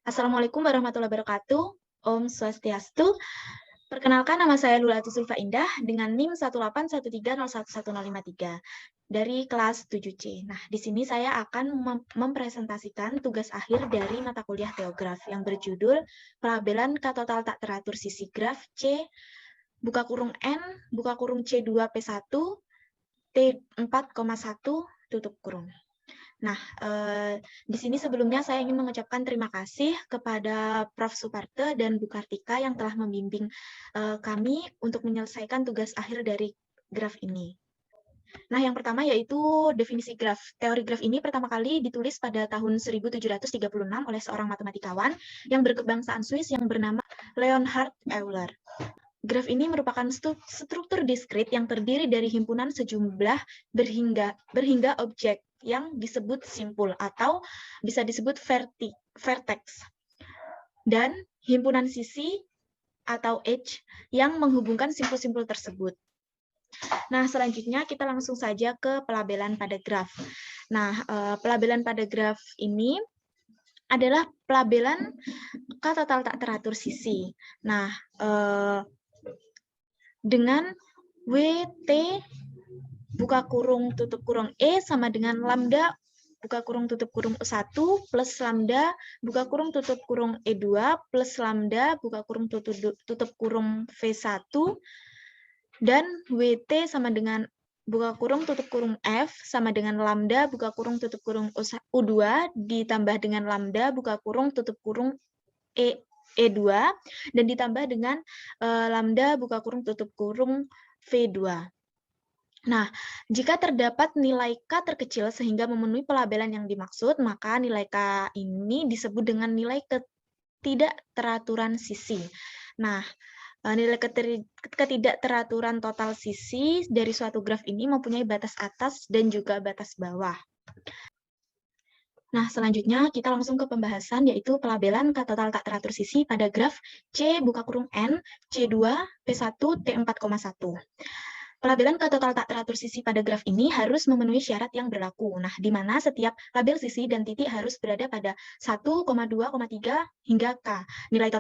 Assalamualaikum warahmatullahi wabarakatuh. Om Swastiastu. Perkenalkan, nama saya Lulatu Sulfa Indah dengan NIM 181301153 dari kelas 7C. Nah, di sini saya akan mempresentasikan tugas akhir dari mata kuliah Teograf yang berjudul Pelabelan K total tak teratur sisi graf C buka kurung N buka kurung C2P1 T4,1 tutup kurung. Nah, di sini sebelumnya saya ingin mengucapkan terima kasih kepada Prof. Suparte dan Bu Kartika yang telah membimbing kami untuk menyelesaikan tugas akhir dari graf ini. Nah, yang pertama yaitu definisi graf. Teori graf ini pertama kali ditulis pada tahun 1736 oleh seorang matematikawan yang berkebangsaan Swiss yang bernama Leonhard Euler. Graf ini merupakan struktur diskrit yang terdiri dari himpunan sejumlah berhingga objek yang disebut simpul atau bisa disebut vertex, dan himpunan sisi atau edge yang menghubungkan simpul-simpul tersebut. Nah, selanjutnya kita langsung saja ke pelabelan pada graf. Nah, pelabelan pada graf ini adalah pelabelan K total tak teratur sisi. Nah, dengan WT buka kurung tutup kurung E sama dengan lambda buka kurung tutup kurung E1 plus lambda buka kurung tutup kurung E2 plus lambda buka kurung tutup kurung V1 dan WT sama dengan buka kurung tutup kurung F sama dengan lambda buka kurung tutup kurung U2 ditambah dengan lambda buka kurung tutup kurung E2 dan ditambah dengan lambda buka kurung tutup kurung V2. Nah, jika terdapat nilai K terkecil sehingga memenuhi pelabelan yang dimaksud, maka nilai K ini disebut dengan nilai ketidakteraturan sisi. Nah, nilai ketidakteraturan total sisi dari suatu graf ini mempunyai batas atas dan juga batas bawah. Nah, selanjutnya kita langsung ke pembahasan, yaitu pelabelan K total tak teratur sisi pada graf C buka kurung N, C2, P1, T4,1. Pelabelan K total tak teratur sisi pada graf ini harus memenuhi syarat yang berlaku. Nah, di mana setiap label sisi dan titik harus berada pada 1, 2, 3 hingga K. Nilai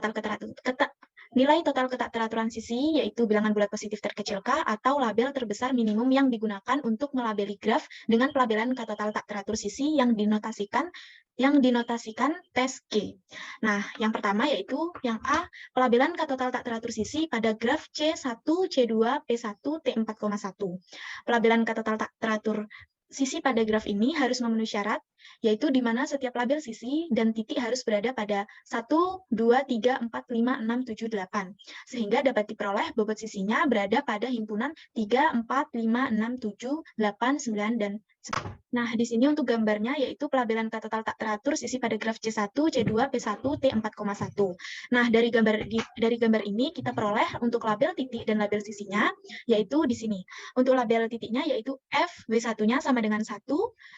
total keteraturan sisi yaitu bilangan bulat positif terkecil K atau label terbesar minimum yang digunakan untuk melabeli graf dengan pelabelan K total tak teratur sisi yang dinotasikan tes G. Nah, yang pertama yaitu yang A, pelabelan K total tak teratur sisi pada graf C1, C2, P1, T4,1. Pelabelan K total tak teratur sisi pada graf ini harus memenuhi syarat, yaitu di mana setiap label sisi dan titik harus berada pada 1, 2, 3, 4, 5, 6, 7, 8. Sehingga dapat diperoleh bobot sisinya berada pada himpunan 3, 4, 5, 6, 7, 8, 9, dan 10. Nah, di sini untuk gambarnya yaitu pelabelan K total tak teratur sisi pada graf C1, C2, P1, T4,1. Nah, dari gambar ini kita peroleh untuk label titik dan label sisinya, yaitu di sini. Untuk label titiknya yaitu FW1-nya sama dengan 1,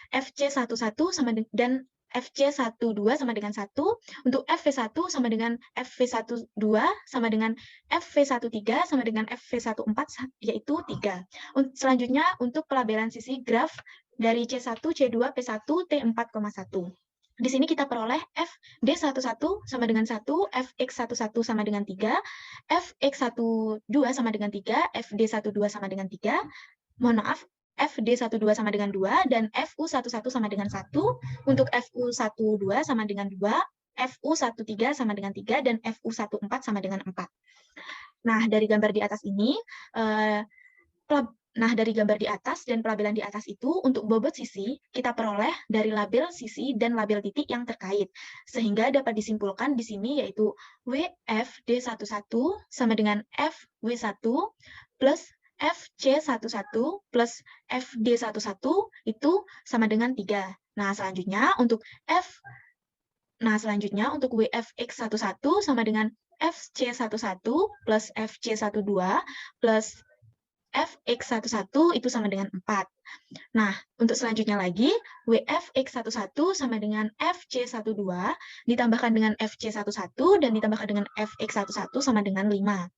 FC11 sama dan FC12 sama dengan 1, untuk FV1 sama dengan FV12 sama dengan FV13 sama dengan FV14 yaitu 3. Selanjutnya untuk pelabelan sisi graf dari C1, C2, P1, T4,1. Di sini kita peroleh FD11 sama dengan 1, FX11 sama dengan 3, FX12 sama dengan 3, FD12 sama dengan 3, mohon maaf, FD12 sama dengan 2, dan FU11 sama dengan 1, untuk FU12 sama dengan 2, FU13 sama dengan 3, dan FU14 sama dengan 4. Nah, dari gambar di atas ini, dari gambar di atas dan pelabelan di atas itu, untuk bobot sisi, kita peroleh dari label sisi dan label titik yang terkait. Sehingga dapat disimpulkan di sini yaitu WFD11 sama dengan FW1 plus FC11 plus FD11 itu sama dengan 3. Nah, selanjutnya untuk WFX11 sama dengan FC11 plus FC12 plus FX11 itu sama dengan 4. Nah, untuk selanjutnya lagi, WFX11 sama dengan FC12 ditambahkan dengan FC11 dan ditambahkan dengan FX11 sama dengan 5.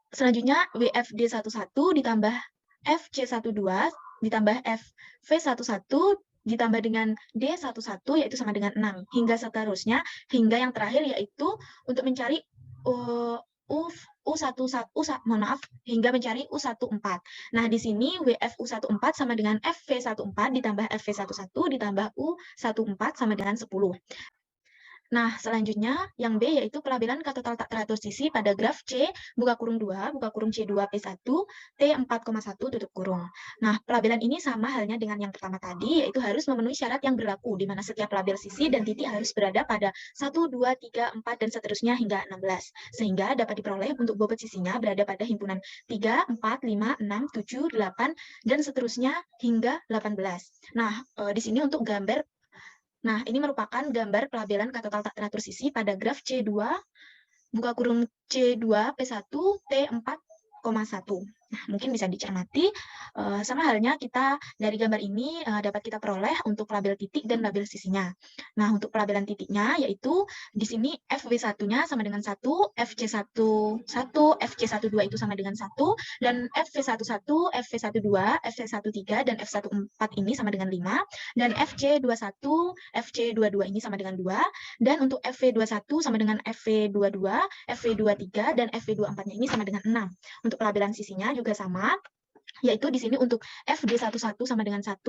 Selanjutnya, WFD11 ditambah FC12 ditambah FV11 ditambah dengan D11 yaitu sama dengan 6 hingga seterusnya, hingga yang terakhir yaitu untuk mencari mohon maaf, hingga mencari U14. Nah, di sini WF U14 sama dengan FV14 ditambah FV11 ditambah U14 sama dengan 10. Nah, selanjutnya yang B yaitu pelabelan katotal tak teratur sisi pada graf C buka kurung 2 buka kurung C2P1 T4,1 tutup kurung. Nah, pelabelan ini sama halnya dengan yang pertama tadi, yaitu harus memenuhi syarat yang berlaku di mana setiap label sisi dan titik harus berada pada 1, 2, 3, 4 dan seterusnya hingga 16. Sehingga dapat diperoleh untuk bobot sisinya berada pada himpunan 3, 4, 5, 6, 7, 8 dan seterusnya hingga 18. Nah, di sini untuk gambar. Nah, ini merupakan gambar pelabelan katotal tak teratur sisi pada graf C2, buka kurung C2P1, T4,1. Nah, mungkin bisa dicermati, sama halnya kita dari gambar ini dapat kita peroleh untuk label titik dan label sisinya. Nah, untuk pelabelan titiknya yaitu di sini FW1-nya sama dengan 1, FC11, FC12 itu sama dengan 1, dan FV11, FV12, FC13, dan F14 ini sama dengan 5, dan FC21, FC22 ini sama dengan 2, dan untuk FV21 sama dengan FV22, FV23, dan FV24-nya ini sama dengan 6. Untuk pelabelan sisinya juga sama, yaitu di sini untuk FD11 sama dengan 1,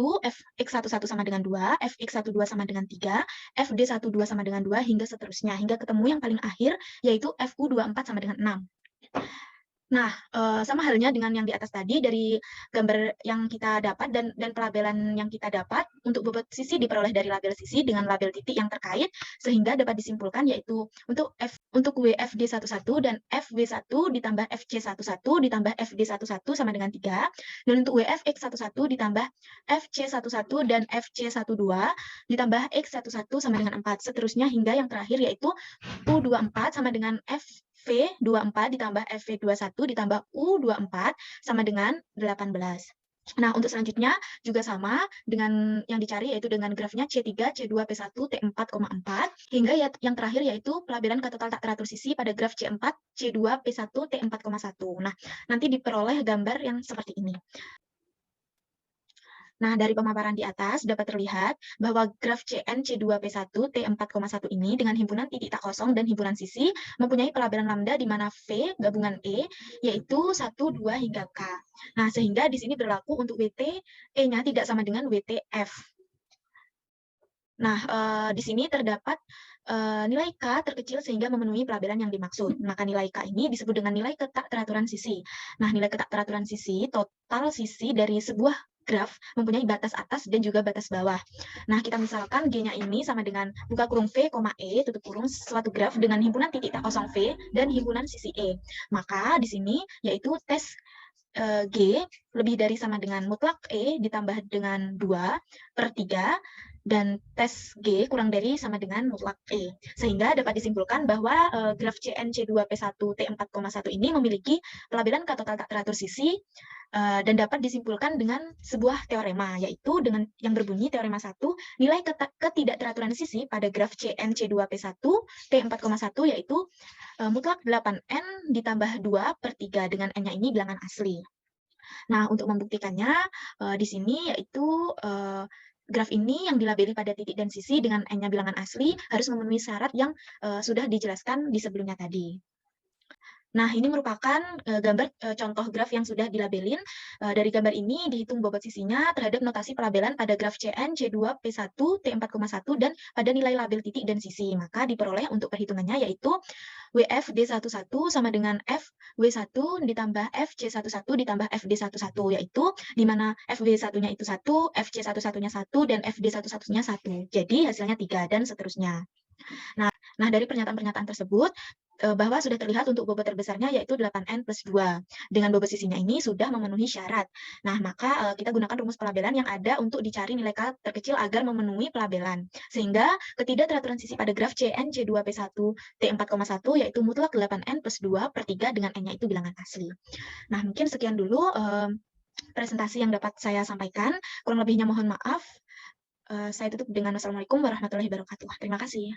FX11 sama dengan 2, FX12 sama dengan 3, FD12 sama dengan 2, hingga seterusnya, hingga ketemu yang paling akhir, yaitu FU24 sama dengan 6. Nah, sama halnya dengan yang di atas tadi, dari gambar yang kita dapat dan pelabelan yang kita dapat, untuk bobot sisi diperoleh dari label sisi dengan label titik yang terkait, sehingga dapat disimpulkan yaitu untuk WFD11 dan FW1 ditambah FC11 ditambah FD11 sama dengan 3, dan untuk WFX11 ditambah FC11 dan FC12 ditambah X11 sama dengan 4, seterusnya hingga yang terakhir yaitu U24 sama dengan FV24 ditambah FV21 ditambah U24 sama dengan 18. Nah, untuk selanjutnya juga sama dengan yang dicari, yaitu dengan grafnya C3, C2P1, T4,4, hingga yang terakhir yaitu pelabelan katotal tak teratur sisi pada graf C4, C2P1, T4,1. Nah, nanti diperoleh gambar yang seperti ini. Nah, dari pemaparan di atas dapat terlihat bahwa graf CN C2P1 T4,1 ini dengan himpunan titik tak kosong dan himpunan sisi mempunyai pelabelan lambda di mana V gabungan E yaitu 1, 2 hingga K. Nah, sehingga di sini berlaku untuk WT E-nya tidak sama dengan WTF. Nah, di sini terdapat nilai K terkecil sehingga memenuhi pelabelan yang dimaksud. Maka nilai K ini disebut dengan nilai ketak teraturan sisi. Nah, nilai ketak teraturan sisi, total sisi dari sebuah graf mempunyai batas atas dan juga batas bawah. Nah, kita misalkan G-nya ini sama dengan buka kurung V, E, tutup kurung suatu graf dengan himpunan titik tak kosong V dan himpunan sisi E. Maka di sini yaitu tes G lebih dari sama dengan mutlak E ditambah dengan 2/3 dan tes G kurang dari sama dengan mutlak E. Sehingga dapat disimpulkan bahwa graf CN C2P1 T4,1 ini memiliki pelabelan katotal tak teratur sisi dan dapat disimpulkan dengan sebuah teorema, yaitu dengan yang berbunyi teorema 1, nilai ketidakteraturan sisi pada graf CN C2P1 T4,1 yaitu mutlak 8N ditambah 2/3 dengan N-nya ini bilangan asli. Nah, untuk membuktikannya di sini yaitu graf ini yang dilabeli pada titik dan sisi dengan N-nya bilangan asli harus memenuhi syarat yang sudah dijelaskan di sebelumnya tadi. Nah, ini merupakan gambar contoh graf yang sudah dilabelin. Dari gambar ini dihitung bobot sisinya terhadap notasi pelabelan pada graf CN, C2P1, T4,1 dan pada nilai label titik dan sisi. Maka diperoleh untuk perhitungannya yaitu WFD11 sama dengan FW1 ditambah FC11 ditambah FD11, yaitu di mana FW1-nya itu 1, FC11-nya 1, dan FD11-nya 1. Jadi hasilnya 3 dan seterusnya. Nah, dari pernyataan-pernyataan tersebut, bahwa sudah terlihat untuk bobot terbesarnya yaitu 8N plus 2. Dengan bobot sisinya ini sudah memenuhi syarat. Nah, maka kita gunakan rumus pelabelan yang ada untuk dicari nilai K terkecil agar memenuhi pelabelan. Sehingga ketidakteraturan sisi pada graf CN C2P1 T4,1 yaitu mutlak 8N plus 2/3 dengan N-nya itu bilangan asli. Nah, mungkin sekian dulu presentasi yang dapat saya sampaikan. Kurang lebihnya mohon maaf. Saya tutup dengan wassalamualaikum warahmatullahi wabarakatuh. Terima kasih.